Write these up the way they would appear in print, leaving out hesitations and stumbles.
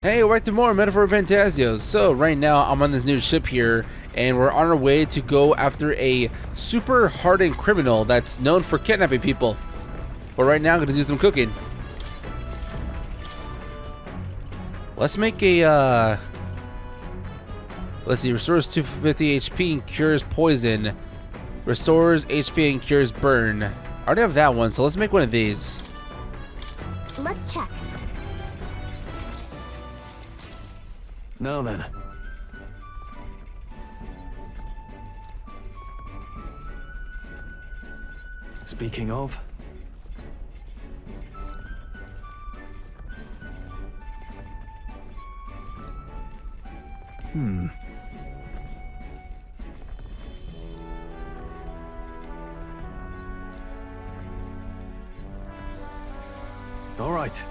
Hey, welcome to more Metaphor ReFantazio. So right now I'm on this new ship here and we're on our way to go after a super hardened criminal that's known for kidnapping people. But right now I'm gonna do some cooking. Let's make a let's see, restores 250 HP and cures poison. Restores HP and cures burn. I already have that one, so let's make one of these. Let's check. Now then. Speaking of, all right.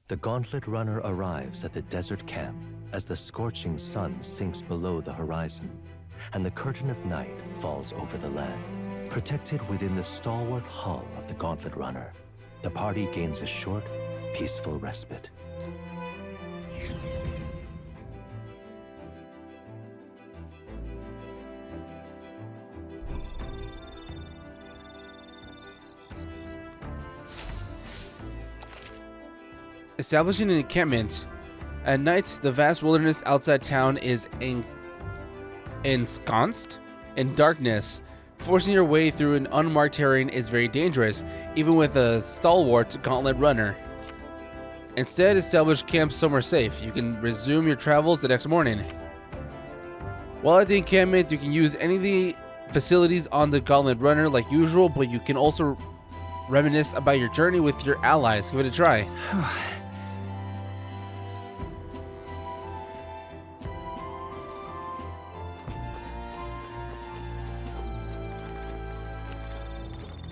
The Gauntlet Runner arrives at the desert camp as the scorching sun sinks below the horizon and the curtain of night falls over the land. Protected within the stalwart hull of the Gauntlet Runner, the party gains a short, peaceful respite. Establishing an encampment. At night, the vast wilderness outside town is ensconced in darkness. Forcing your way through an unmarked terrain is very dangerous, even with a stalwart gauntlet runner. Instead, establish camp somewhere safe. You can resume your travels the next morning. While at the encampment, you can use any of the facilities on the gauntlet runner like usual, but you can also reminisce about your journey with your allies. Give it a try.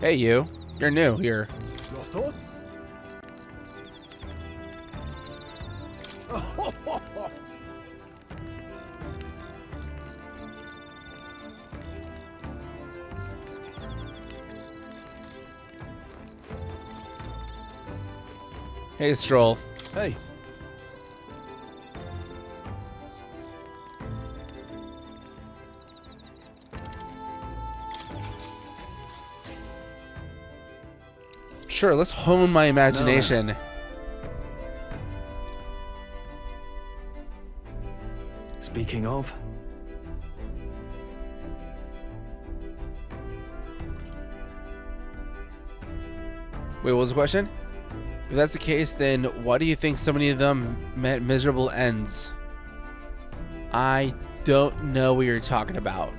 Hey you, you're new here. Your thoughts? Hey Stroll. Hey. Sure, let's hone my imagination. Speaking of, Wait, what was the question? If that's the case, then why do you think so many of them met miserable ends? I don't know what you're talking about.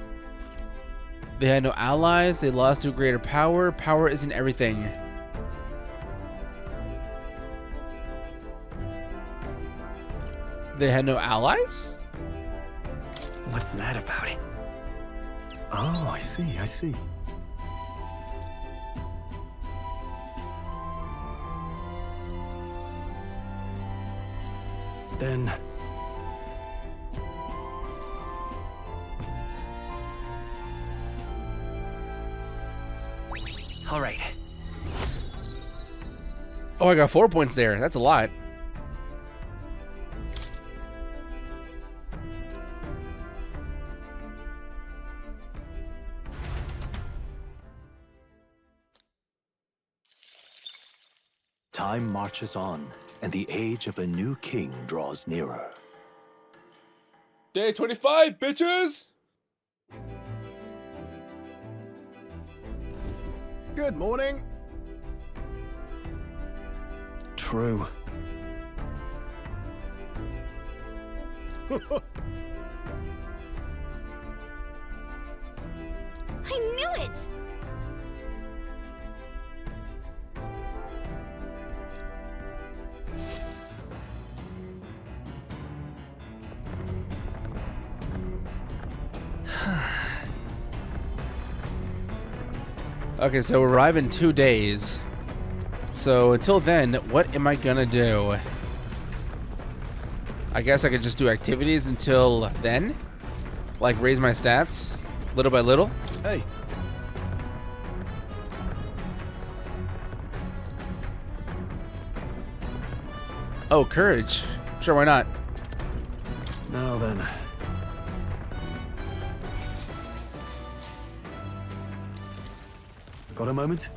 They had no allies, they lost to greater power. Power isn't everything. They had no allies? what's that about? Oh, I see. Then, All right. Oh, I got 4 points there. That's a lot. Time marches on, and the age of a new king draws nearer. Day 25, bitches! good morning. True. I knew it! Okay, so we arrive in 2 days. So until then, what am I gonna do? I guess I could just do activities until then? Like raise my stats, little by little? Hey. Oh, courage. Sure, why not? Now then. Got a moment?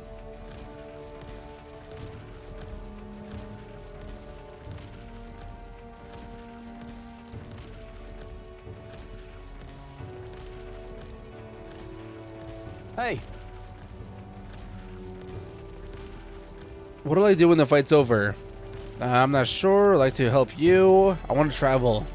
Hey. What'll I do when the fight's over? I'm not sure. I'd like to help you. I want to travel.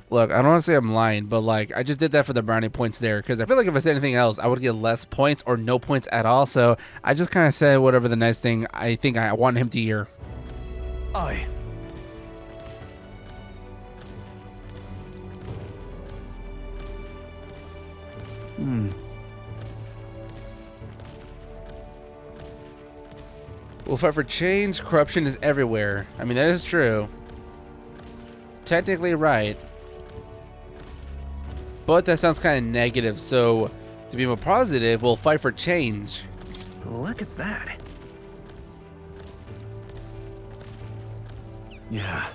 Look, I don't want to say I'm lying, but like I just did that for the brownie points there because I feel like if I said anything else, I would get less points or no points at all. So I just kind of said whatever the nice thing I think I want him to hear. Aye. We'll fight for change. Corruption is everywhere. I mean, that is true. Technically right. But that sounds kind of negative. So to be more positive, we'll fight for change. Look at that. Yeah.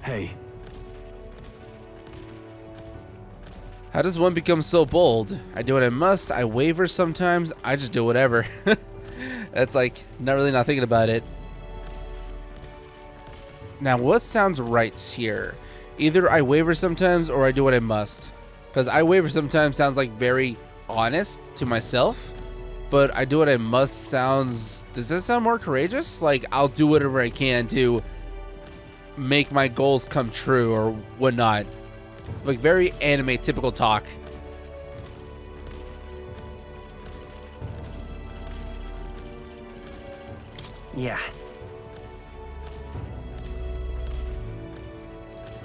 Hey. How does one become so bold? I do what I must. I waver sometimes. I just do whatever. That's like not really not thinking about it. Now, what sounds right here? Either I waver sometimes or I do what I must. Because I waver sometimes sounds like very honest to myself. But I do what I must sounds... Does that sound more courageous? Like, I'll do whatever I can to make my goals come true or whatnot. Like, very anime typical talk. Yeah.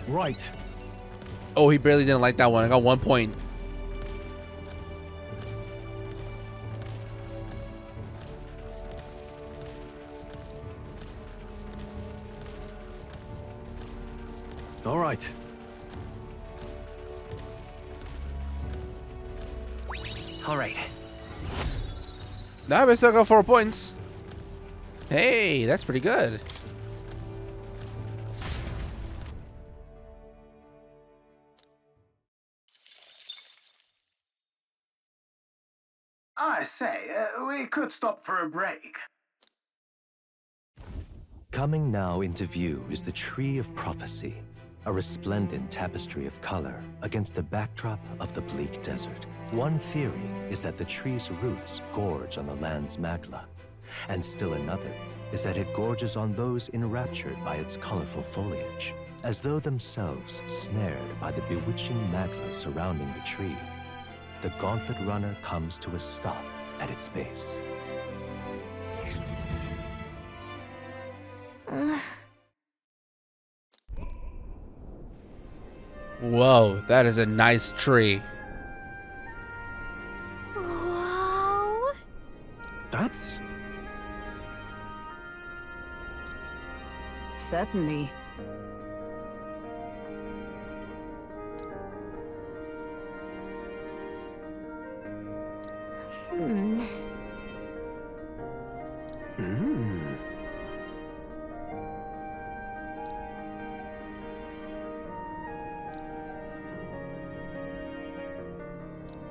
Right. Oh, he barely didn't like that one. I got 1 point. All right. All right. Nah, but I still got 4 points. Hey, that's pretty good. I say, we could stop for a break. Coming now into view is the Tree of Prophecy, a resplendent tapestry of color against the backdrop of the bleak desert. One theory is that the tree's roots gorge on the land's Magla, and still another is that it gorges on those enraptured by its colorful foliage, as though themselves snared by the bewitching Magla surrounding the tree. The gauntlet runner comes to a stop at its base. Whoa, that is a nice tree. Wow. That's... Certainly.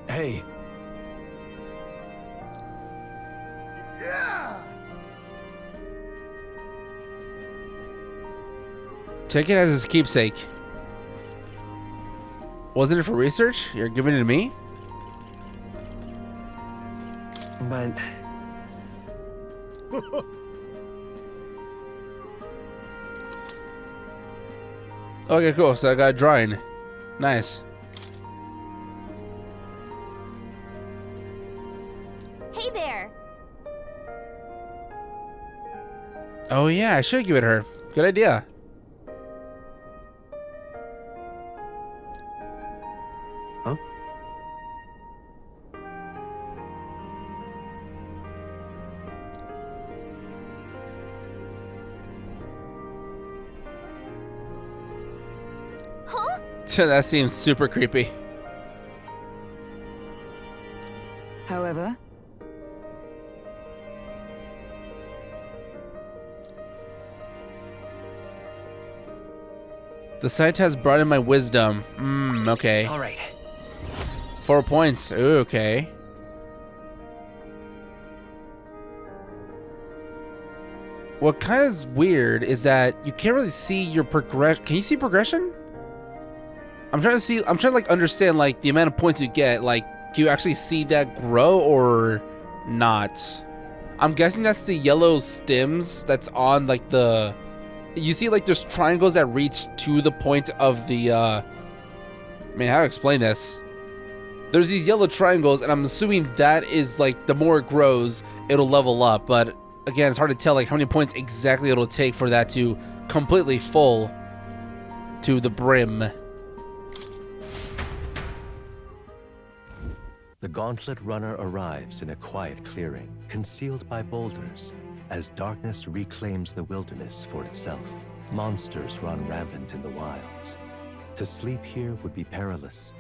Hey. Take it as his keepsake. Wasn't it for research? You're giving it to me? But... Okay, cool. So I got a drawing. Nice. Hey there. Oh yeah, I should give it her. Good idea. Huh? Huh? That seems super creepy. However, The site has broadened my wisdom. Okay. All right. 4 points. Ooh, okay. What kind of is weird is that you can't really see your progression. Can you see progression? I'm trying to like understand like the amount of points you get. Like, do you actually see that grow or not? I'm guessing that's the yellow stems that's on like the. You see like there's triangles that reach to the point of the. Man, how to explain this? There's these yellow triangles, and I'm assuming that is like the more it grows, it'll level up. But again, it's hard to tell like how many points exactly it'll take for that to completely full to the brim. The gauntlet runner arrives in a quiet clearing, concealed by boulders, as darkness reclaims the wilderness for itself. Monsters run rampant in the wilds. To sleep here would be perilous,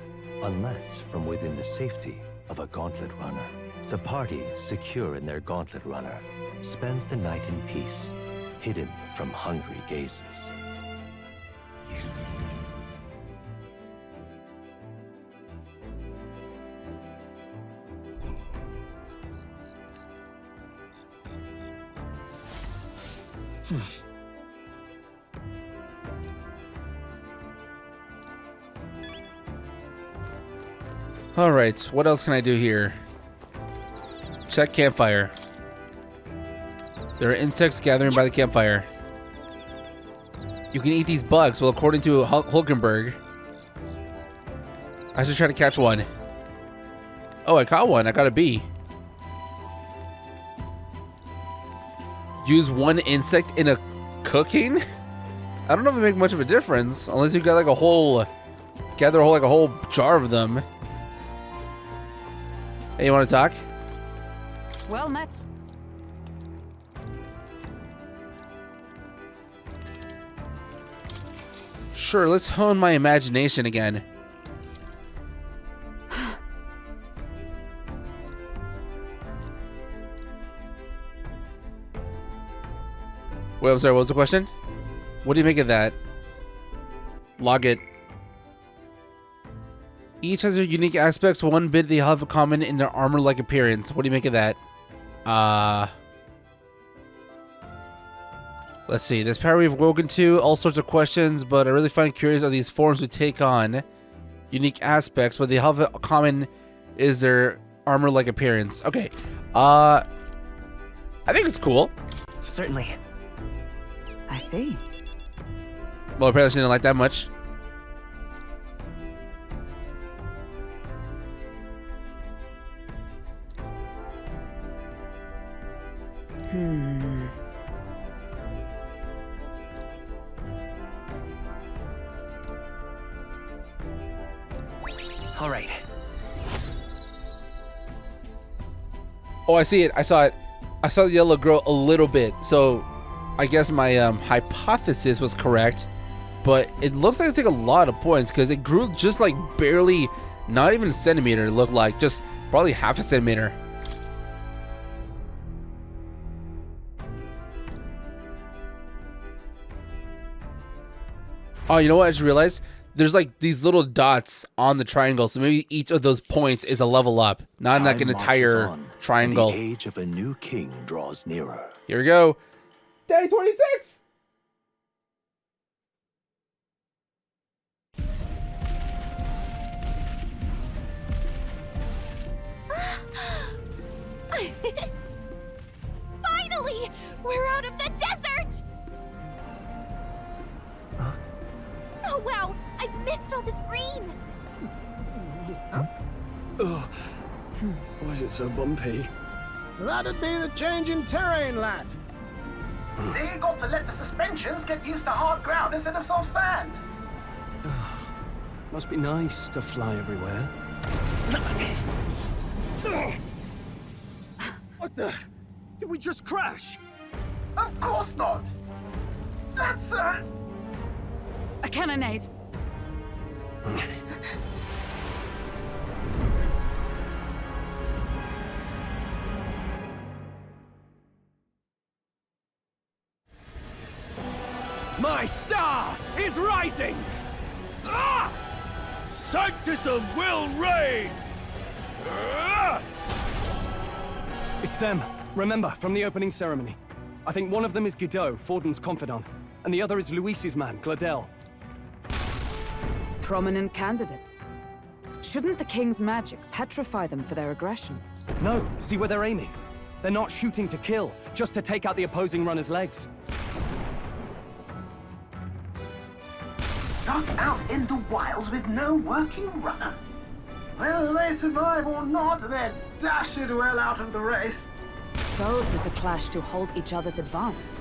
unless from within the safety of a gauntlet runner. The party, secure in their gauntlet runner, spends the night in peace, hidden from hungry gazes. All right, what else can I do here? Check campfire. There are insects gathering by the campfire. You can eat these bugs. Well, according to Hulkenberg, I should try to catch one. Oh, I caught one. I got a bee. Use one insect in a cooking? I don't know if it makes much of a difference unless you got like a whole, gather a whole, like a whole jar of them. Hey, you want to talk? well met. Sure, let's hone my imagination again. Wait, I'm sorry, what was the question? What do you make of that? Log it. Each has their unique aspects. One bit they have in common in their armor-like appearance. What do you make of that? Let's see. This power we've woken to all sorts of questions, but I really find curious are these forms we take on. Unique aspects, what they have in common is their armor-like appearance. Okay. I think it's cool. Certainly. I see. Well, apparently she didn't like that much. All right. Oh, I see it. I saw it. I saw the yellow grow a little bit. So I guess my hypothesis was correct. But it looks like it took a lot of points because it grew just like barely, not even a centimeter, it looked like. Just probably half a centimeter. Oh, you know what? I just realized there's like these little dots on the triangle. So maybe each of those points is a level up, not like an entire triangle. The age of a new king draws nearer. Here we go. Day 26. Finally! We're out of the desert! Oh wow, I I missed all this green! Ugh. Why is it so bumpy? That'd be the change in terrain, lad. See, got to let the suspensions get used to hard ground instead of soft sand. Must be nice to fly everywhere. What the? Did we just crash? Of course not. That's A cannonade. My star is rising! Ah! Sanctism will reign! It's them. Remember, from the opening ceremony. I think one of them is Gideaux, Forden's confidant, and the other is Luis's man, Gladel. Prominent candidates. Shouldn't the king's magic petrify them for their aggression? No, see where they're aiming. They're not shooting to kill, just to take out the opposing runner's legs. stuck out in the wilds with no working runner. Whether they survive or not, they're dashed well out of the race. So 'tis a clash to halt each other's advance.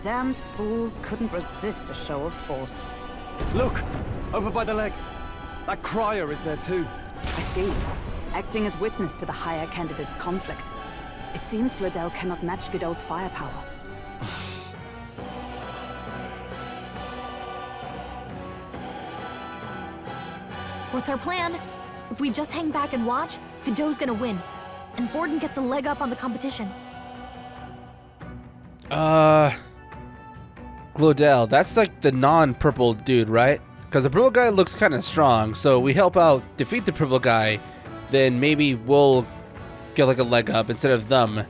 Damned fools couldn't resist a show of force. Look! Over by the legs. That crier is there too. I see. Acting as witness to the higher candidate's conflict. It seems Gladel cannot match Gideaux's firepower. What's our plan? If we just hang back and watch, Gideaux's gonna win. And Forden gets a leg up on the competition. Glodell, that's like the non-purple dude, right? Because the purple guy looks kind of strong, so we help out defeat the purple guy, then maybe we'll get like a leg up instead of them.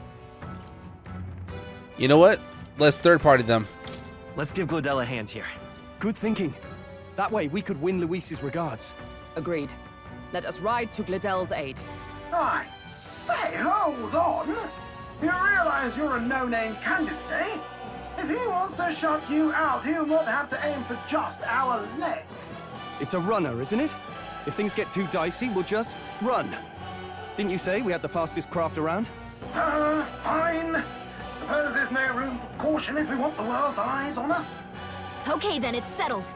You know what? Let's third party them. Let's give Glodell a hand here. Good thinking. That way we could win Luis's regards. Agreed. Let us ride to Gladel's aid. I say, hold on. You realize you're a no-name candidate, eh? If he wants to shut you out, he'll not have to aim for just our legs. It's a runner, isn't it? If things get too dicey, we'll just run. Didn't you say we had the fastest craft around? Fine. Suppose there's no room for caution if we want the world's eyes on us. Okay then, it's settled.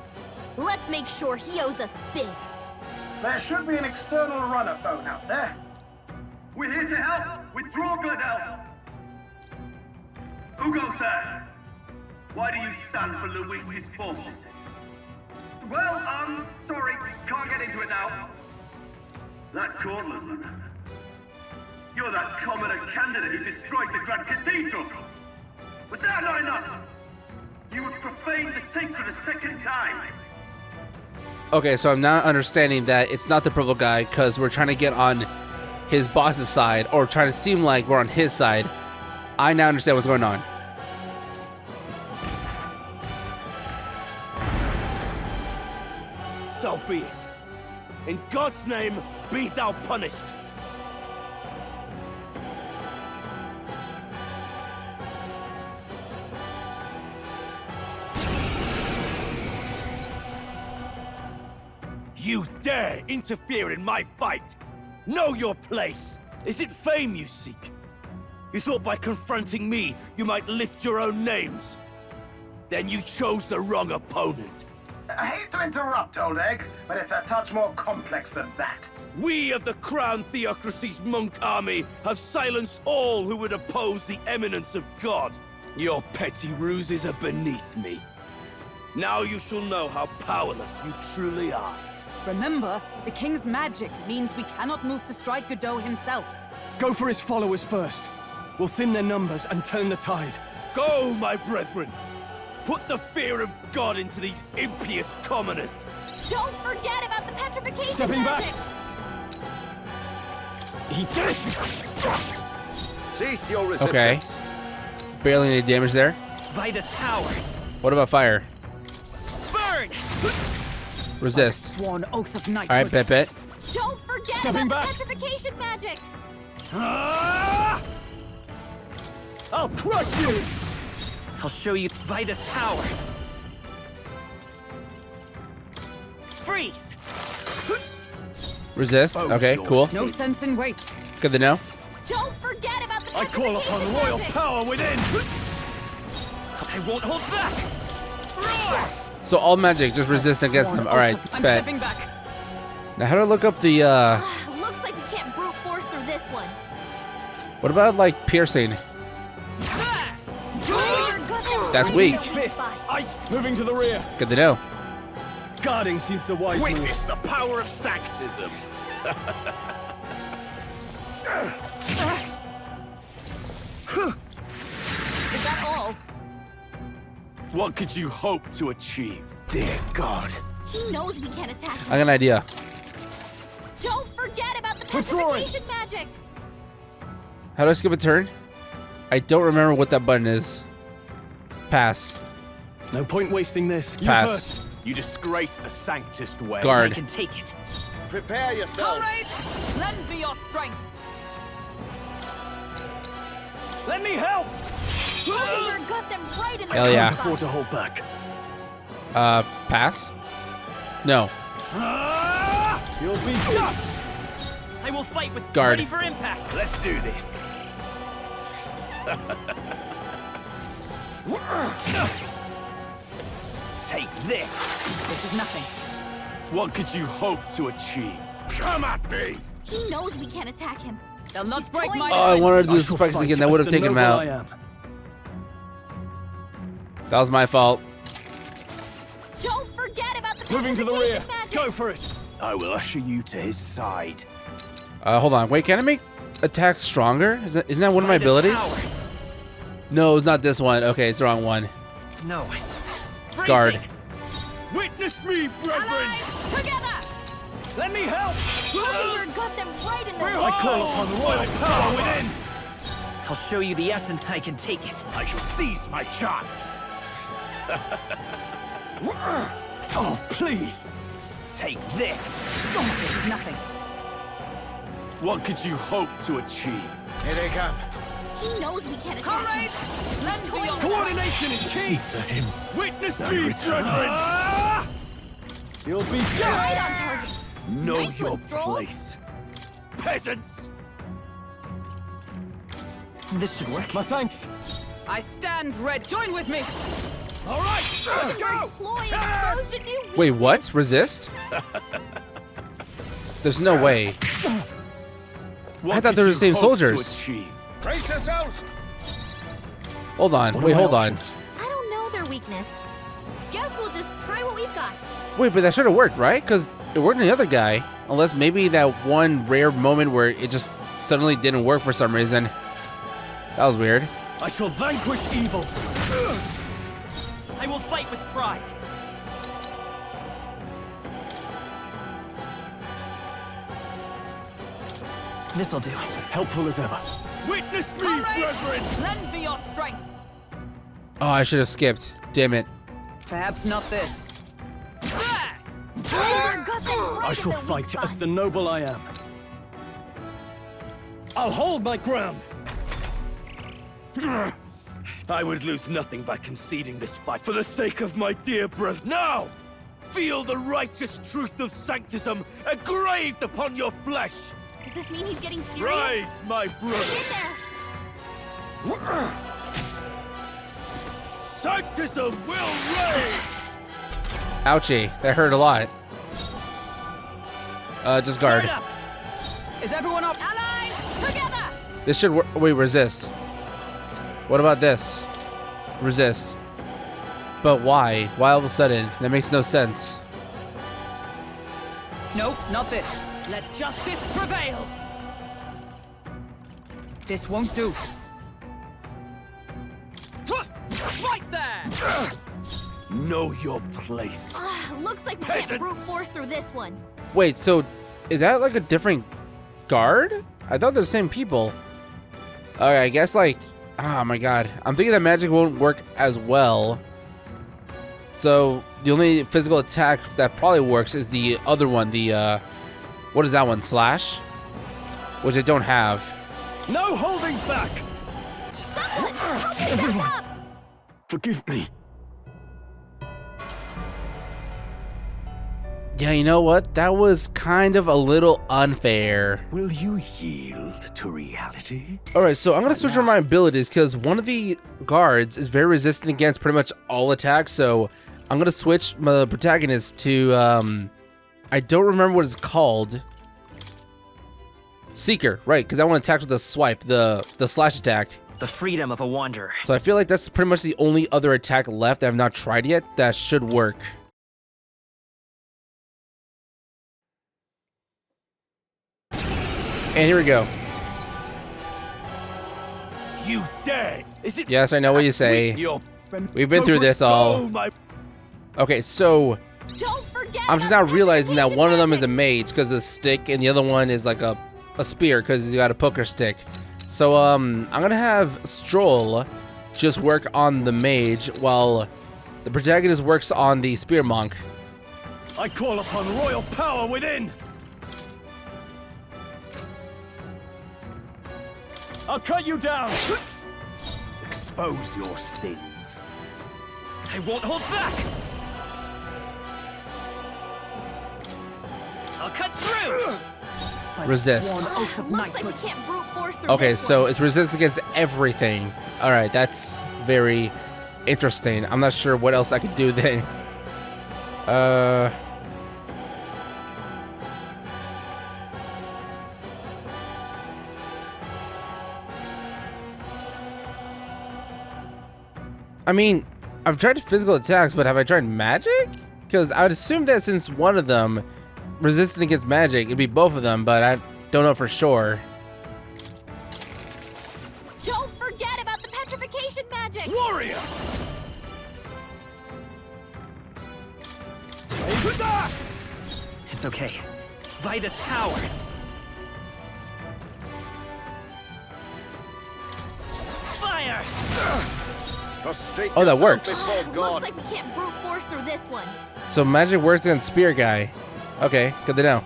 Let's make sure he owes us big. There should be an external runner phone out there. We're here to help! Withdraw, Gladel! Who goes there? Why do you stand for Luis's forces? Well, sorry, can't get into it now. That Cortland runner. You're that commoner candidate who destroyed the Grand Cathedral! Was that not enough? You would profane the sacred a second time! Okay, so I'm now understanding that it's not the purple guy because we're trying to get on his boss's side, or trying to seem like we're on his side. I now understand what's going on. So be it. In God's name, be thou punished. You dare interfere in my fight! Know your place! Is it fame you seek? You thought by confronting me, you might lift your own names? Then you chose the wrong opponent. I hate to interrupt, old egg, but it's a touch more complex than that. We of the Crown Theocracy's monk army have silenced all who would oppose the eminence of God. Your petty ruses are beneath me. Now you shall know how powerless you truly are. Remember, the king's magic means we cannot move to strike Gideaux himself. Go for his followers first. We'll thin their numbers and turn the tide. Go, my brethren! Put the fear of God into these impious commoners! Don't forget about the petrification Stepping back. magic! Cease your resistance. Okay. Barely any damage there. By this power. What about fire? Burn! Resist. Sworn oath of knighthood. Alright, bet. Don't forget Stepping about back. the petrification magic! Ah! I'll crush you! I'll show you by this power. Freeze! Resist. Okay, cool. No sense in waste. Good to know. Don't forget about the I call upon petrification royal magic. power within! I won't hold back! Roar! So all magic, just resist against them. All right, I'm bet. stepping back. Now how do I look up the? Looks like we can't brute force through this one. What about like piercing? That's weak. Fists, iced. Moving to the rear. Good to know. Guarding seems the wise move. Witness the power of sanctism. Is that all? What could you hope to achieve? Dear God. He knows we can't attack him. I got an idea. Don't forget about the Withdrawing. petrification magic. How do I skip a turn? I don't remember what that button is. Pass. No point wasting this. You Pass. first. You disgrace the sanctist way. I Guard. can take it. Prepare yourself. Comrades, lend me your strength. Let me help! Your got them right in the Hell yeah. Can't afford to hold back. Pass? No. You'll be dust! I will fight with Guard. ready for impact. Let's do this. Take this. This is nothing. What could you hope to achieve? Come at me. He knows we can't attack him. They'll not He's break toying my with Oh, I us. wanted to do the shall spikes fight again. That as would have the taken him noble I out. am. That was my fault. Don't forget about the Moving to the rear. petrification magic. Go for it. I will usher you to his side. Hold on. Wait, can I make attack stronger? Isn't that one of my Find his abilities? power. No, it's not this one. Okay, it's the wrong one. No. Guard. Freezing. Witness me, brethren. Allies, together. Let me help! Your got them right in the I call upon royal power within! I'll show you the essence. I can take it. I shall seize my chance. Oh, please! Take this. This is nothing. What could you hope to achieve? Here they come. He knows we can't attack Comrades, him. lend me your Coordination is key! To him. Witness No me, return. brethren! You'll be Right dust! on target. Know Nice your one, Stroll. place. Peasants! This should work. My thanks. I stand red. Join with me. All right, let's go! Ploy exposed a new Wait, what? Resist? There's no way. What I thought they could were the you same hope to soldiers. achieve? Brace yourselves! Hold on. What are Wait, my hold on. options? I don't know their weakness. Guess we'll just try what we've got. Wait, but that should have worked, right? Because it worked on the other guy. Unless maybe that one rare moment where it just suddenly didn't work for some reason. That was weird. I shall vanquish evil. I will fight with pride. This'll do. Helpful as ever. Witness me, Comrades, brethren! lend me your strength. Oh, I should have skipped. Damn it. Perhaps not this. Your got them right I in shall their weak fight spot. as the noble I am. I'll hold my ground. I would lose nothing by conceding this fight for the sake of my dear brethren. Now, feel the righteous truth of sanctism engraved upon your flesh. Does this mean he's getting serious? Rise, my In brothers. there. Sanctism will reign. Ouchie. That hurt a lot. Just guard. Guard up. Is everyone up? Allies, together! This should work. Wait, resist. What about this? Resist. But why? Why all of a sudden? That makes no sense. Nope, not this. Let justice prevail. This won't do. Right there! Know your place. Looks like we can't Peasants. brute force through this one. Wait, so is that like a different guard? I thought they're the same people. Okay, I guess like, oh my god. I'm thinking that magic won't work as well. So the only physical attack that probably works is the other one, the, what is that one, slash? Which I don't have. No holding back! Someone, help me step up! Forgive me. Yeah, you know what? That was kind of a little unfair. Will you yield to reality? Alright, so I'm going to switch on my abilities because one of the guards is very resistant against pretty much all attacks. So I'm going to switch my protagonist to, I don't remember what it's called. Seeker, right, because I want to attack with the swipe, the slash attack. The freedom of a wanderer. So I feel like that's pretty much the only other attack left that I've not tried yet that should work. And here we go. You dead? Is it? Yes, I know what you say. We've been through this all. Okay, so Don't forget I'm just now realizing that one of them is a mage because of the stick, and the other one is like a spear because you got a poker stick. So I'm gonna have Stroll just work on the mage while the protagonist works on the spear monk. I call upon royal power within! I'll cut you down! Expose your sins. I won't hold back! I'll cut through! Resist. Looks like we can't brute force through Okay, this so one. it's resist against everything. All right, that's very interesting. I'm not sure what else I could do then. I mean, I've tried physical attacks, but have I tried magic? Because I would assume that since one of them resistant against magic, it'd be both of them, but I don't know for sure. Don't forget about the petrification magic! Warrior! It's okay. By this power. Fire! Oh, that works. Looks like we can't brute force through this one. So magic works against spear guy. Okay, good to know.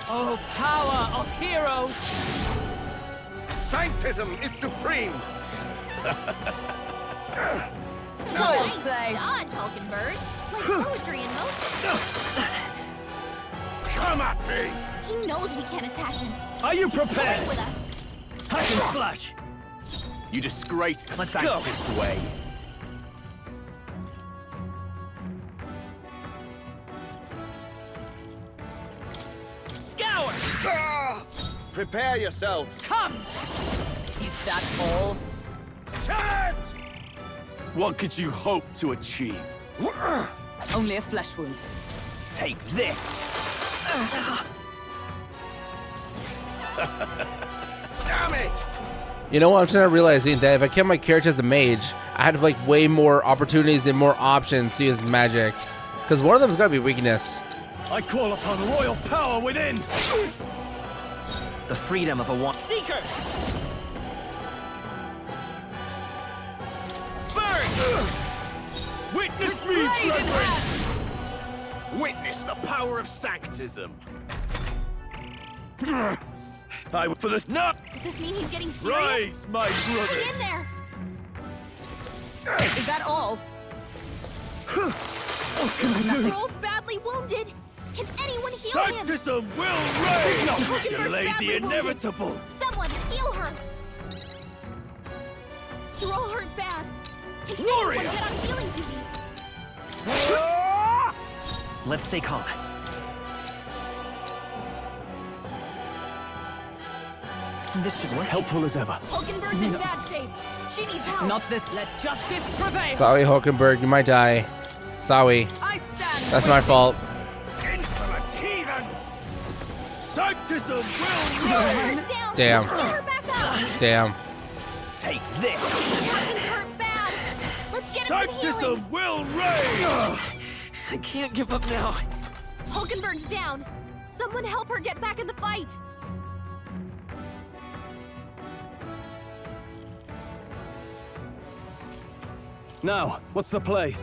Oh, power of heroes! Sanctism is supreme! Nice dodge, Hulkenberg. Like poetry in motion. Come at me! He knows we can't attack him. Are you Play prepared? with us. Hack and slash! You disgrace the Let's go. Sanctist way. Scour! Prepare yourselves. Come! Is that all? Charge! What could you hope to achieve? Only a flesh wound. Take this! Damn it! You know what? I'm just not realizing that if I kept my character as a mage, I had like way more opportunities and more options to use magic. Because one of them's gotta be weakness. I call upon royal power within! The freedom of a Seeker! Burn! Witness me, brethren! Witness the power of Sanctism! I would for this. No! Does this mean he's getting serious? Rise, my Get in brothers! there! Is that all? Stroll's badly wounded. Can anyone heal him? Sanctism will reign! Hulkenberg's Delay badly the wounded. inevitable! Someone heal her. Stroll hurt bad. Can Warrior! anyone get on healing duty? Let's stay calm. This should work. Helpful as ever. Hulkenberg's in bad shape. She needs help. Not this. Let justice prevail. Sorry, Hulkenberg, you might die. Sorry. I stand. That's my fault. Insolent heathens! Sanctism will reign! Down. Damn. Get her back up. Damn. Take this! Captain's hurt bad. Let's get him some healing. Sanctism will reign! I can't give up now. Hulkenberg's down. Someone help her get back in the fight. Now, what's the play?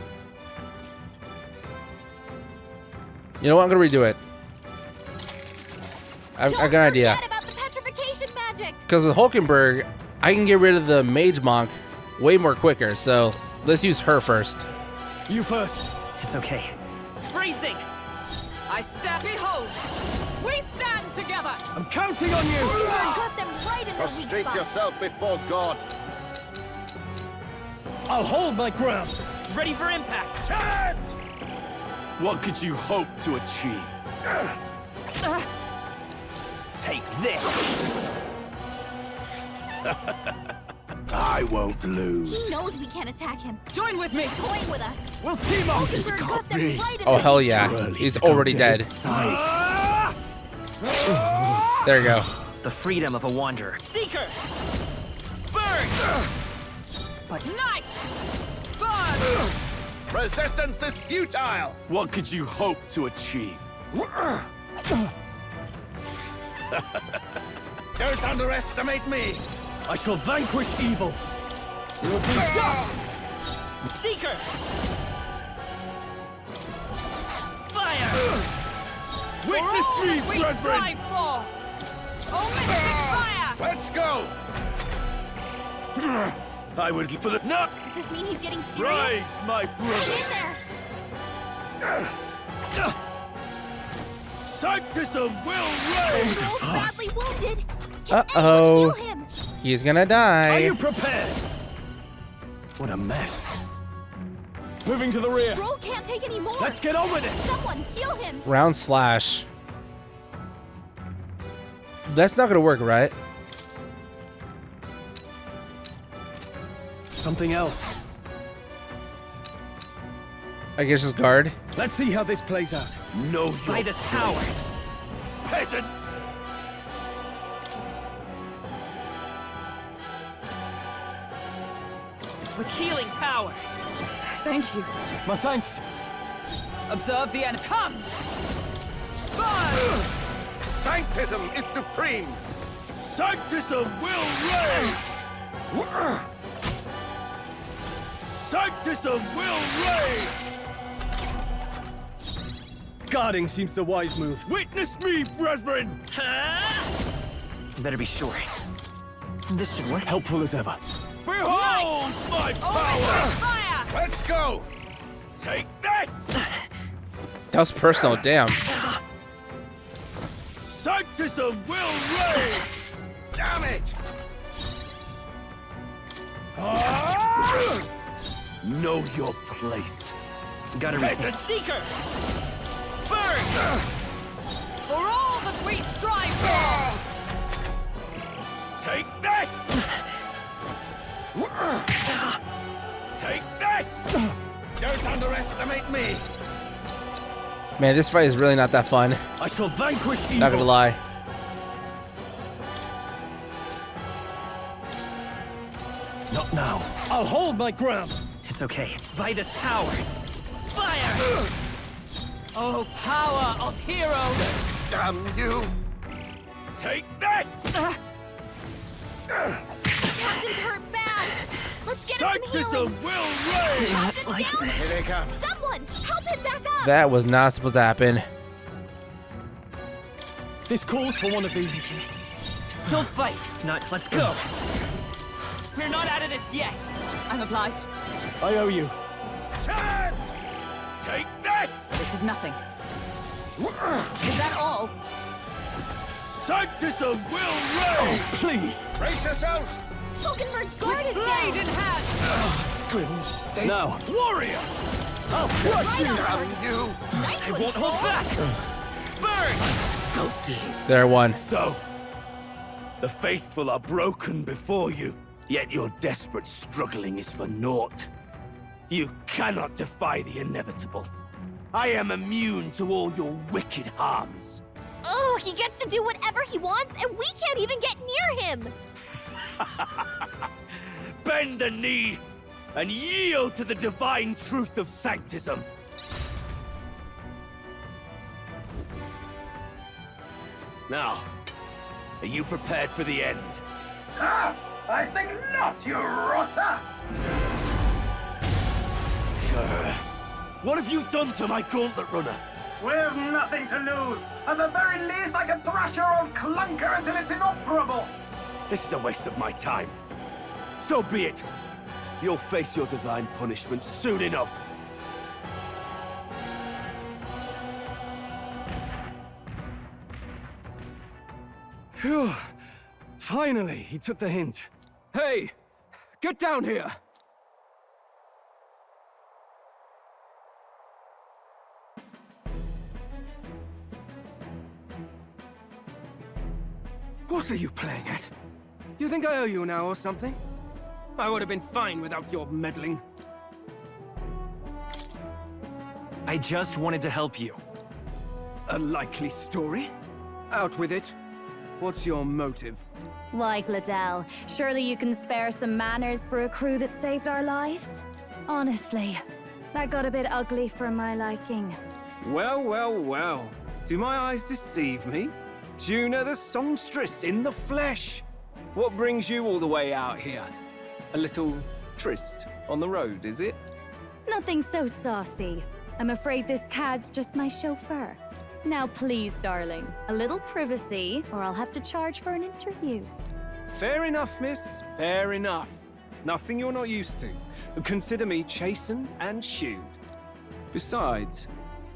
You know what? I'm gonna redo it. I got an idea. Forget about the petrification magic. Because with Hulkenberg, I can get rid of the mage monk way more quicker. So let's use her first. You first. It's okay. Bracing! I stand. Behold! We stand together! I'm counting on you! Got them right in the weak Prostrate spot. yourself before God. I'll hold my ground! Ready for impact! Charge! What could you hope to achieve? Take this! I won't lose. He knows we can't attack him. Join with me! Toying with us. We'll team up! Mockingbird got them right in Oh the hell weak yeah, spot. he's already dead. There you go. The freedom of a wanderer. Seeker! Burn! Night! Burn! Resistance is futile. What could you hope to achieve? Don't underestimate me. I shall vanquish evil! You will be dust! Seeker! Fire! Witness All me, that we brethren! strive for! Oh, mystic fire! Let's go. I would for the no. Does this mean he's getting serious? Rise, my Get brother! in there! Sanctism will reign! Joel's badly wounded. Can Uh-oh. anyone heal him? He's gonna Are die. you prepared? What a mess. Moving to the rear. Joel can't take any more. Let's get on with it! Someone heal him. Round slash. That's not gonna work, right? Something else. I guess just guard. Let's see how this plays out. Know By your this power! place. Peasants! With healing power! Thank you. My thanks. Observe the end. Come! Burn! Sanctism is supreme. Sanctism will reign! Sanctism will reign! Guarding seems the wise move. Witness me, brethren! Better be sure. This should work. Helpful as ever. Behold my Oh, power! mystic fire! Let's go. Take this! That was personal, damn. Sanctism will reign! Damn it. Know your place. Gotta Peasants! Seeker! Burn! For all that we strive for! Take this! Take this! Don't underestimate me. Man, this fight is really not that fun. I shall vanquish evil. Not gonna lie. Not now. I'll hold my ground. It's okay. By this power! Fire! Oh, power of heroes! Damn you. Take this! Captain's hurt bad. Let's get him some Sanctism healing. will reign! Captain's down. Here they come. Someone help him back up. That was not supposed to happen. This calls for one of these. Still fight! Not, let's go! We're not out of this yet! I'm obliged. I owe you. Chance! Take this! This is nothing. Is that all? Sanctism will reign! Please. Brace yourselves. Falkenberg's guard is Blade down. in hand! Grim state. Now. Warrior! I'll crush Right you. on, Damn Mark. you. Nice I one, won't hold Skull. back! Burn! There, one. So, the faithful are broken before you, yet your desperate struggling is for naught. You cannot defy the inevitable. I am immune to all your wicked harms. Oh, he gets to do whatever he wants, and we can't even get near him. Bend the knee and yield to the divine truth of sanctism. Now, are you prepared for the end? Ah, I think not, you rotter! What have you done to my gauntlet runner? We've nothing to lose. At the very least, I can thrash your old clunker until it's inoperable. This is a waste of my time. So be it. You'll face your divine punishment soon enough. Phew. Finally, he took the hint. Hey! Get down here! What are you playing at? You think I owe you now or something? I would have been fine without your meddling. I just wanted to help you. A likely story? Out with it. What's your motive? Why, Gladell, surely you can spare some manners for a crew that saved our lives? Honestly, that got a bit ugly for my liking. Well, well, well. Do my eyes deceive me? Juna the songstress in the flesh. What brings you all the way out here? A little tryst on the road, is it? Nothing so saucy. I'm afraid this cad's just my chauffeur. Now please, darling, a little privacy, or I'll have to charge for an interview. Fair enough, miss. Fair enough. Nothing you're not used to. Consider me chastened and shooed. Besides,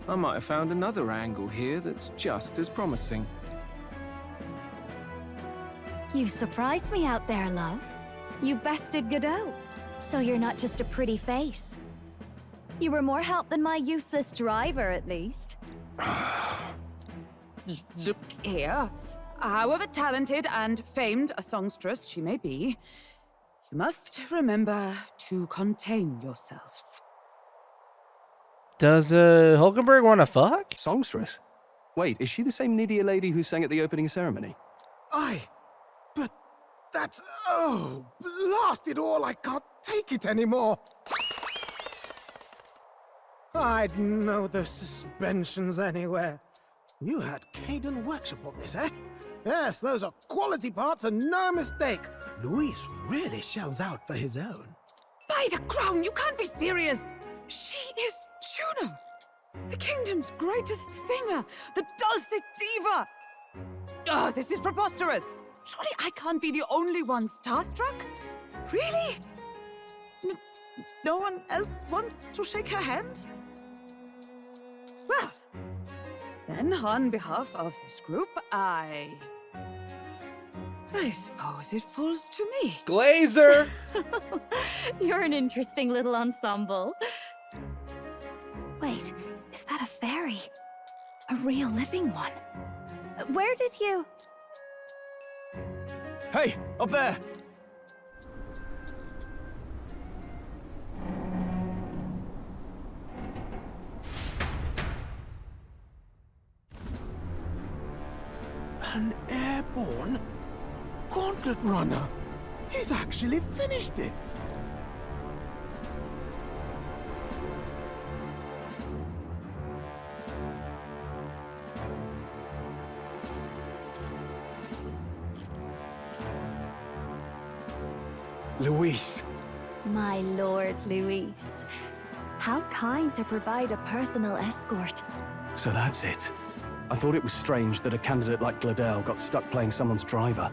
I might have found another angle here that's just as promising. You surprised me out there, love. You bested Gideaux. So you're not just a pretty face. You were more help than my useless driver, at least. Look here. However talented and famed a songstress she may be, you must remember to contain yourselves. Does Hulkenberg want to fuck? Songstress? Wait, is she the same Nydia lady who sang at the opening ceremony? But that's... Oh, blast it all, I can't take it anymore. I'd know the suspensions anywhere. You had Caden workshop on this, eh? Yes, those are quality parts and no mistake. Luis really shells out for his own. By the crown, you can't be serious! She is Juno, the kingdom's greatest singer, the dulcet diva! Oh, this is preposterous! Surely I can't be the only one starstruck? Really? No one else wants to shake her hand? Well, then on behalf of this group, I suppose it falls to me. Glazer! You're an interesting little ensemble. Wait, is that a fairy? A real living one? Where did you... Hey, up there! An airborne gauntlet runner. He's actually finished it. Luis. My lord, Luis. How kind to provide a personal escort. So that's it. I thought it was strange that a candidate like Gideaux got stuck playing someone's driver.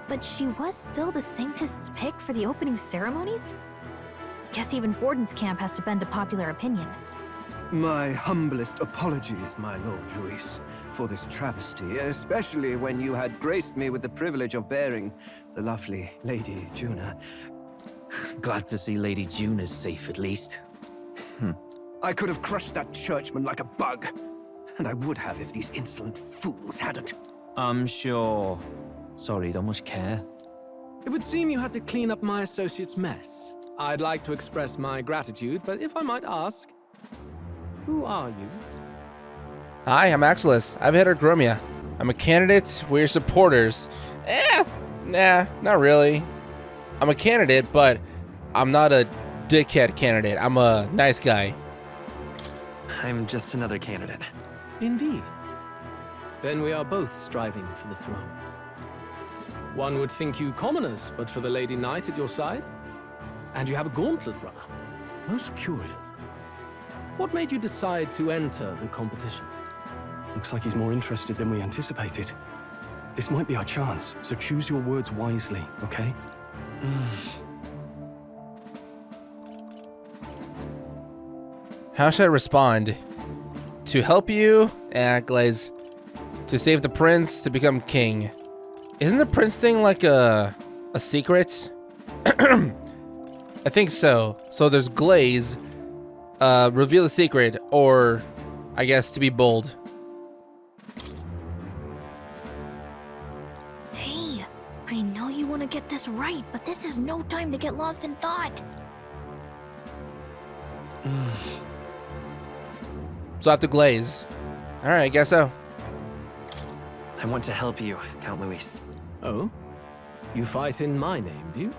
But she was still the Sanctist's pick for the opening ceremonies? Guess even Forden's camp has to bend to popular opinion. My humblest apologies, my Lord Luis, for this travesty, especially when you had graced me with the privilege of bearing the lovely Lady Juna. Glad to see Lady June is safe, at least. I could have crushed that churchman like a bug. And I would have if these insolent fools hadn't. I'm sure. Sorry, don't much care. It would seem you had to clean up my associate's mess. I'd like to express my gratitude, but if I might ask, who are you? Hi, I'm Axelis. I've hit Euchronia. I'm a candidate. We're your supporters. Nah, not really. I'm a candidate, but I'm not a dickhead candidate. I'm a nice guy. I'm just another candidate. Indeed. Then we are both striving for the throne. One would think you commoners, but for the Lady Knight at your side. And you have a gauntlet runner. Most curious. What made you decide to enter the competition? Looks like he's more interested than we anticipated. This might be our chance, so choose your words wisely, okay? How should I respond? To help you? Glaze. To save the prince, to become king. Isn't the prince thing like a secret? I think so. So there's glaze, reveal the secret, or I guess to be bold. Hey, I know you want to get this right, but this is no time to get lost in thought. So I have to glaze. All right, I guess so. I want to help you, Count Luis. Oh? You fight in my name, do you?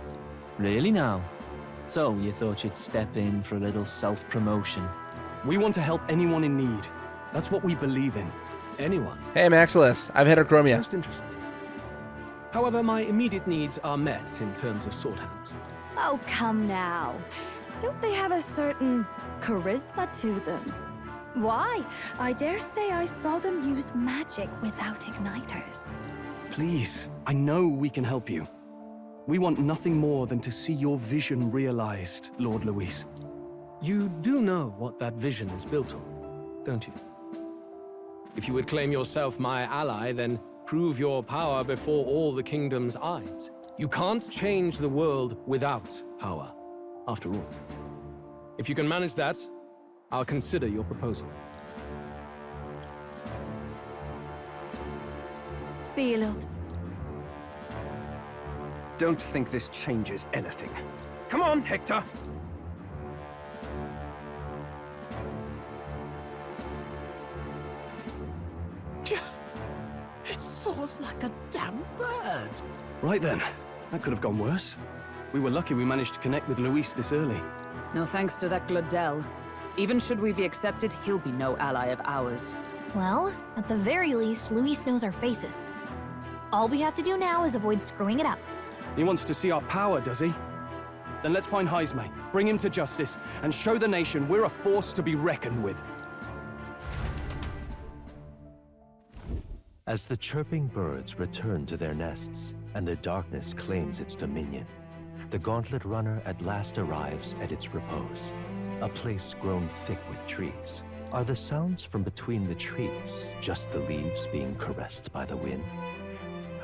Really now? So, you thought you'd step in for a little self-promotion? We want to help anyone in need. That's what we believe in. Anyone? Hey, Maximus. I've hit Euchronia. Most interesting. However, my immediate needs are met in terms of sword hands. Oh, come now. Don't they have a certain charisma to them? Why? I dare say I saw them use magic without igniters. Please, I know we can help you. We want nothing more than to see your vision realized, Lord Luis. You do know what that vision is built on, don't you? If you would claim yourself my ally, then prove your power before all the kingdom's eyes. You can't change the world without power, after all. If you can manage that, I'll consider your proposal. See you, loves. Don't think this changes anything. Come on, Hector! It soars like a damn bird. Right then, that could have gone worse. We were lucky we managed to connect with Luis this early. No thanks to that Gladel. Even should we be accepted, he'll be no ally of ours. Well, at the very least, Luis knows our faces. All we have to do now is avoid screwing it up. He wants to see our power, does he? Then let's find Jaime, bring him to justice, and show the nation we're a force to be reckoned with. As the chirping birds return to their nests and the darkness claims its dominion, the gauntlet runner at last arrives at its repose, a place grown thick with trees. Are the sounds from between the trees just the leaves being caressed by the wind?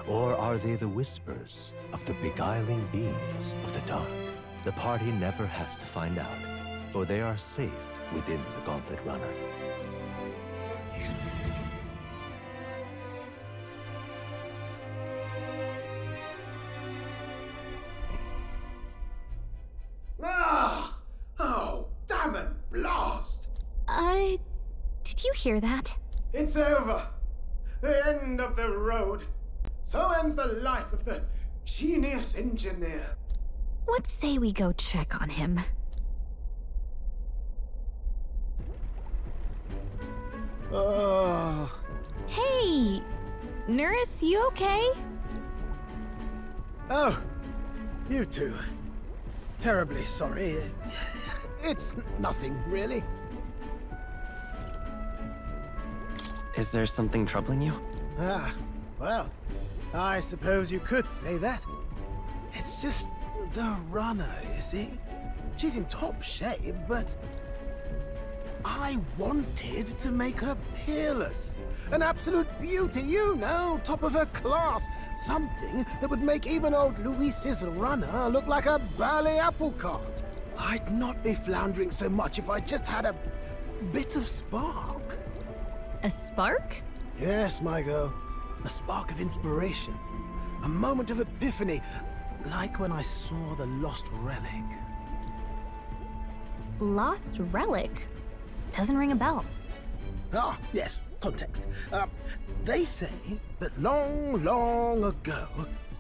Or are they the whispers of the beguiling beings of the dark? The party never has to find out, for they are safe within the gauntlet runner. Ah! Oh, damn it, blast! Did you hear that? It's over. The end of the road. So ends the life of the genius engineer. Let's say we go check on him. Oh. Hey! Nurse, you okay? Oh, you two. Terribly sorry. It's nothing, really. Is there something troubling you? Ah, well, I suppose you could say that. It's just the runner, you see? She's in top shape, but I wanted to make her peerless. An absolute beauty, you know, top of her class. Something that would make even old Luis's runner look like a bally apple cart. I'd not be floundering so much if I just had a bit of spark. A spark? Yes, my girl. A spark of inspiration. A moment of epiphany, like when I saw the lost relic. Lost relic? Doesn't ring a bell. Ah, yes, context. They say that long, long ago,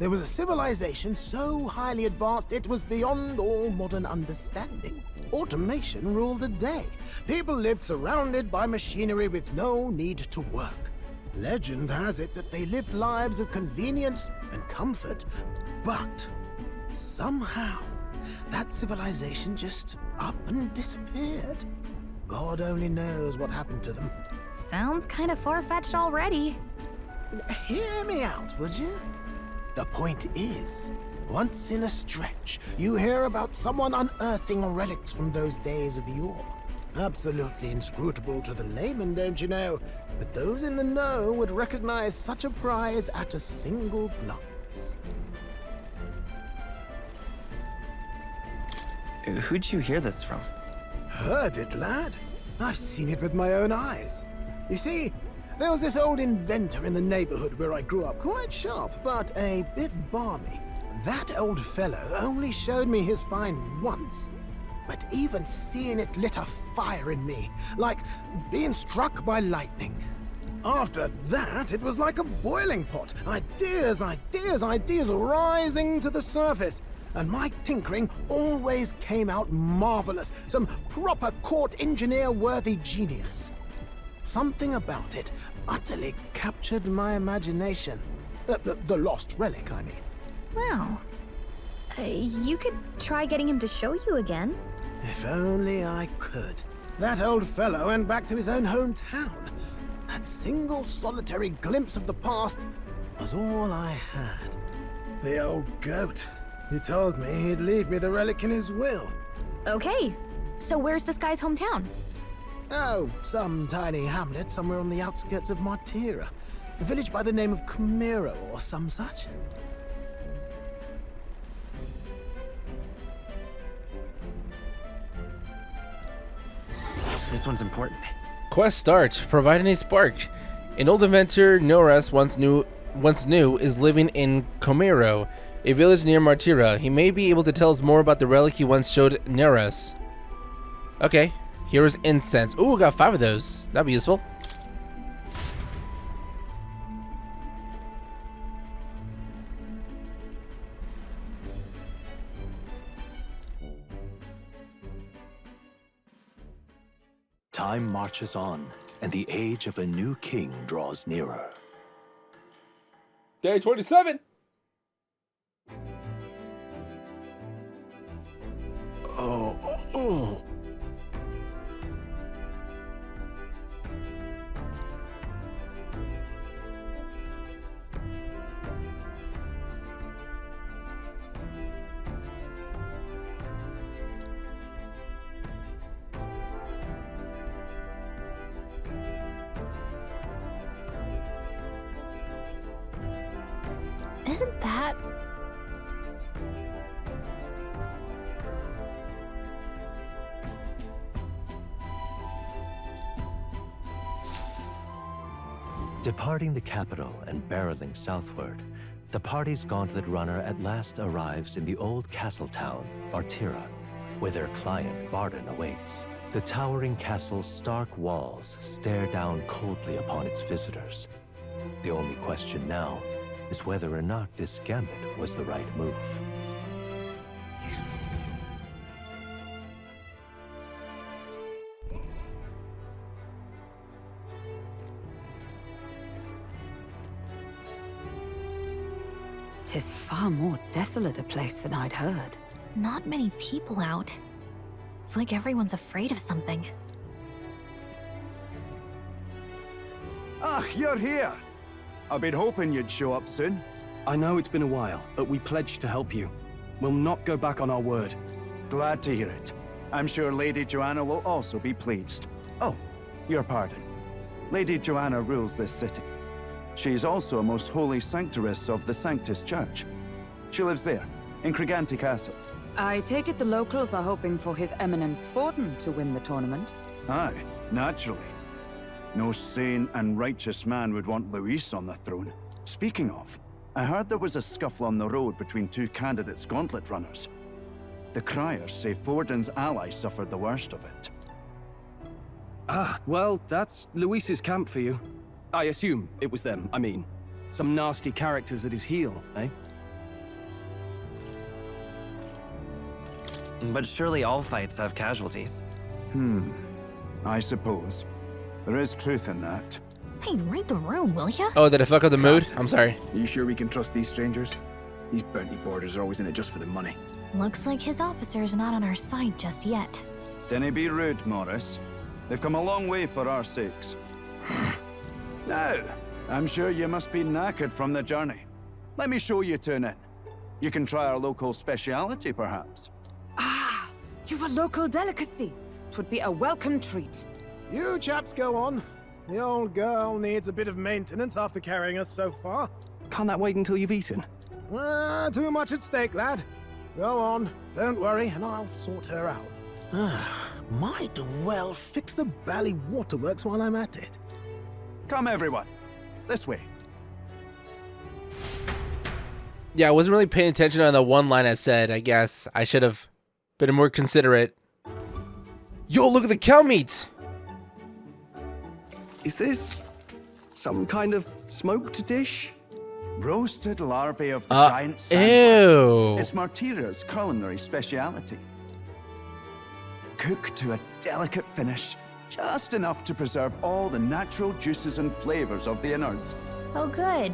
there was a civilization so highly advanced it was beyond all modern understanding. Automation ruled the day. People lived surrounded by machinery with no need to work. Legend has it that they lived lives of convenience and comfort, but somehow that civilization just up and disappeared. God only knows what happened to them. Sounds kind of far-fetched already. Hear me out, would you? The point is, once in a stretch, you hear about someone unearthing relics from those days of yore. Absolutely inscrutable to the layman, don't you know? But those in the know would recognize such a prize at a single glance. Who'd you hear this from? Heard it, lad. I've seen it with my own eyes. You see, there was this old inventor in the neighborhood where I grew up, quite sharp, but a bit balmy. That old fellow only showed me his find once. But even seeing it lit a fire in me, like being struck by lightning. After that, it was like a boiling pot. Ideas, ideas, ideas rising to the surface. And my tinkering always came out marvelous. Some proper court engineer-worthy genius. Something about it utterly captured my imagination. The lost relic, I mean. Wow. You could try getting him to show you again. If only I could. That old fellow went back to his own hometown. That single solitary glimpse of the past was all I had. The old goat. He told me he'd leave me the relic in his will. Okay, so where's this guy's hometown? Oh, some tiny hamlet somewhere on the outskirts of Martira. A village by the name of Camero or some such. This one's important. Quest start. Providing a spark. An old inventor Norris once knew is living in Camero, a village near Martira. He may be able to tell us more about the relic he once showed Neris. Okay, here's incense. Ooh, got 5 of those. That'd be useful. Time marches on, and the age of a new king draws nearer. Day 27. Oh. Isn't that... Departing the capital and barreling southward, the party's gauntlet runner at last arrives in the old castle town, Martira, where their client, Barden, awaits. The towering castle's stark walls stare down coldly upon its visitors. The only question now is whether or not this gambit was the right move. Tis far more desolate a place than I'd heard. Not many people out. It's like everyone's afraid of something. Ah, you're here! I've been hoping you'd show up soon. I know it's been a while, but we pledged to help you. We'll not go back on our word. Glad to hear it. I'm sure Lady Joanna will also be pleased. Oh, your pardon. Lady Joanna rules this city. She's also a most holy sanctoress of the Sanctus Church. She lives there, in Criganti Castle. I take it the locals are hoping for His Eminence Forden to win the tournament? Aye, naturally. No sane and righteous man would want Luis on the throne. Speaking of, I heard there was a scuffle on the road between 2 candidates gauntlet runners. The criers say Forden's ally suffered the worst of it. Ah, well, that's Luis's camp for you. I assume it was them, I mean. Some nasty characters at his heel, eh? But surely all fights have casualties. I suppose. There is truth in that. Hey, read the room, will ya? Oh, did I fuck up the mood? I'm sorry. Are you sure we can trust these strangers? These bounty boarders are always in it just for the money. Looks like his officer's not on our side just yet. Dinna be rude, Morris. They've come a long way for our sakes. Now, I'm sure you must be knackered from the journey. Let me show you to an inn. You can try our local speciality, perhaps. Ah, you've a local delicacy. that would be a welcome treat. You chaps go on. The old girl needs a bit of maintenance after carrying us so far. Can't that wait until you've eaten? Too much at stake, lad. Go on, don't worry, and I'll sort her out. Might well fix the Bally waterworks while I'm at it. Come, everyone. This way. Yeah, I wasn't really paying attention on the one line I said. I guess I should have been more considerate. Yo, look at the cow meat! Is this some kind of smoked dish? Roasted larvae of the giant sandworm. Ew. It's Martira's culinary speciality. Cooked to a delicate finish, just enough to preserve all the natural juices and flavors of the innards. Oh, good.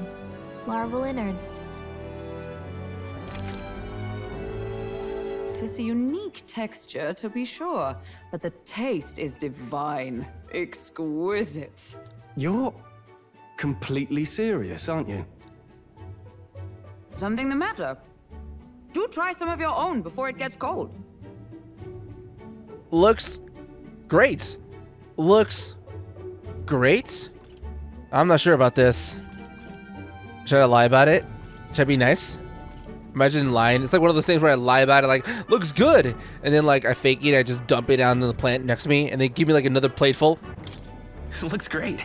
Larval innards. Tis a unique texture, to be sure, but the taste is divine. Exquisite. You're completely serious, aren't you? Something the matter? Do try some of your own before it gets cold. Looks great. Looks great. I'm not sure about this. Should I lie about it? Should I be nice? Imagine lying. It's like one of those things where I lie about it, like, looks good. And then, like, I fake it, I just dump it on the plant next to me, and they give me, like, another plateful. Looks great.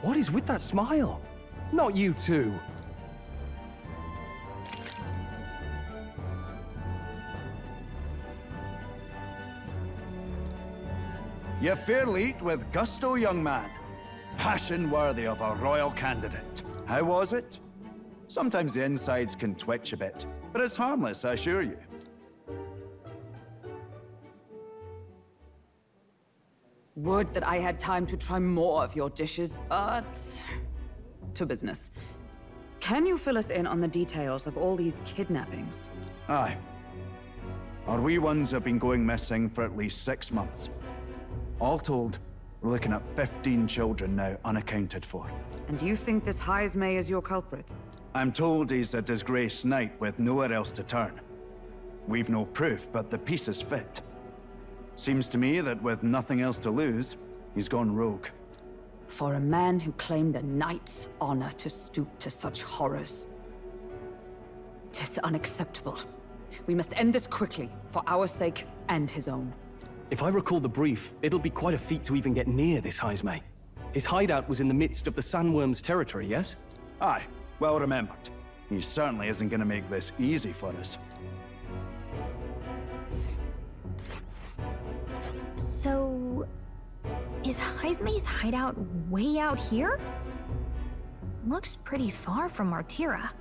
What is with that smile? Not you too. You fairly eat with gusto, young man. Passion worthy of a royal candidate. How was it? Sometimes the insides can twitch a bit, but it's harmless, I assure you. Would that I had time to try more of your dishes, but... to business. Can you fill us in on the details of all these kidnappings? Aye. Our wee ones have been going missing for at least 6 months. All told, we're looking at 15 children now unaccounted for. And you think this May is your culprit? I'm told he's a disgraced knight with nowhere else to turn. We've no proof, but the pieces fit. Seems to me that with nothing else to lose, he's gone rogue. For a man who claimed a knight's honor to stoop to such horrors. 'Tis unacceptable. We must end this quickly, for our sake and his own. If I recall the brief, it'll be quite a feat to even get near this Heismay. His hideout was in the midst of the sandworm's territory, yes? Aye, well remembered. He certainly isn't going to make this easy for us. So... is Heismay's hideout way out here? Looks pretty far from Martira.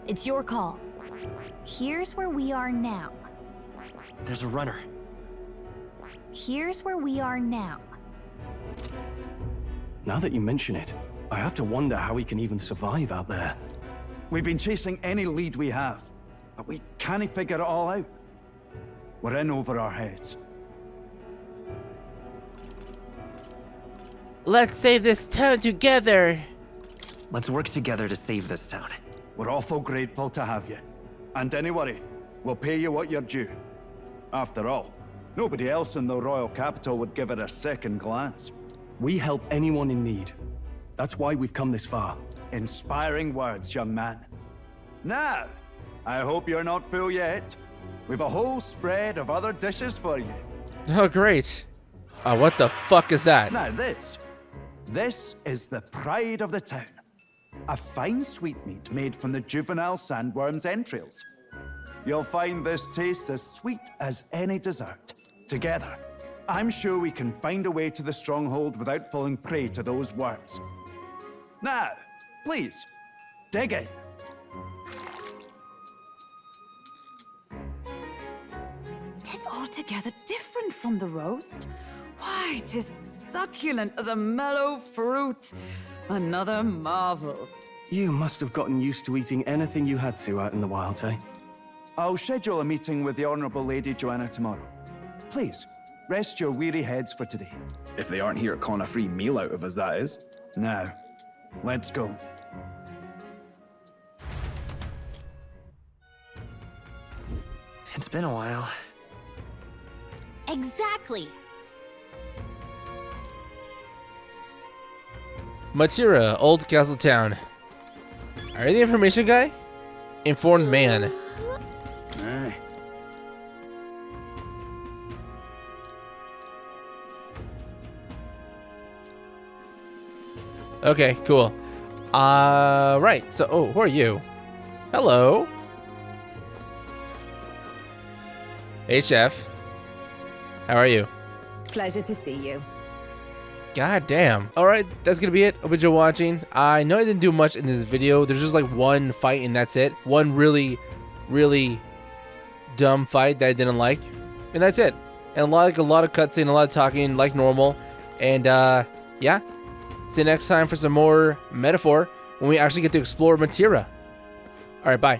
It's your call. Here's where we are now. There's a runner. Here's where we are now. Now that you mention it, I have to wonder how he can even survive out there. We've been chasing any lead we have, but we can't figure it all out. We're in over our heads. Let's save this town together. Let's work together to save this town. We're awful grateful to have you. And don't worry, we'll pay you what you're due. After all, nobody else in the royal capital would give it a second glance. We help anyone in need. That's why we've come this far. Inspiring words, young man. Now, I hope you're not full yet. We've a whole spread of other dishes for you. Oh, great. What the fuck is that? Now this is the pride of the town. A fine sweetmeat made from the juvenile sandworm's entrails. You'll find this tastes as sweet as any dessert. Together, I'm sure we can find a way to the stronghold without falling prey to those worms. Now, please, dig in. Tis altogether different from the roast. Why, 'tis succulent as a mellow fruit. Another marvel. You must have gotten used to eating anything you had to out in the wilds, eh? I'll schedule a meeting with the Honourable Lady Joanna tomorrow. Please, rest your weary heads for today. If they aren't here calling a free meal out of us, that is. Now, let's go. It's been a while. Exactly. Matira, Old Castle Town. Are you the information guy? Informed man. Aye. Okay, cool. Right. So, oh, who are you? Hello. Hey, chef. How are you? Pleasure to see you. God damn. All right, that's gonna be it. Hope you enjoyed watching. I know I didn't do much in this video. There's just like one fight and that's it. One really, really dumb fight that I didn't like, and that's it. And a lot of cutscene, a lot of talking, like normal. And yeah. See you next time for some more metaphor when we actually get to explore Matira. All right, bye.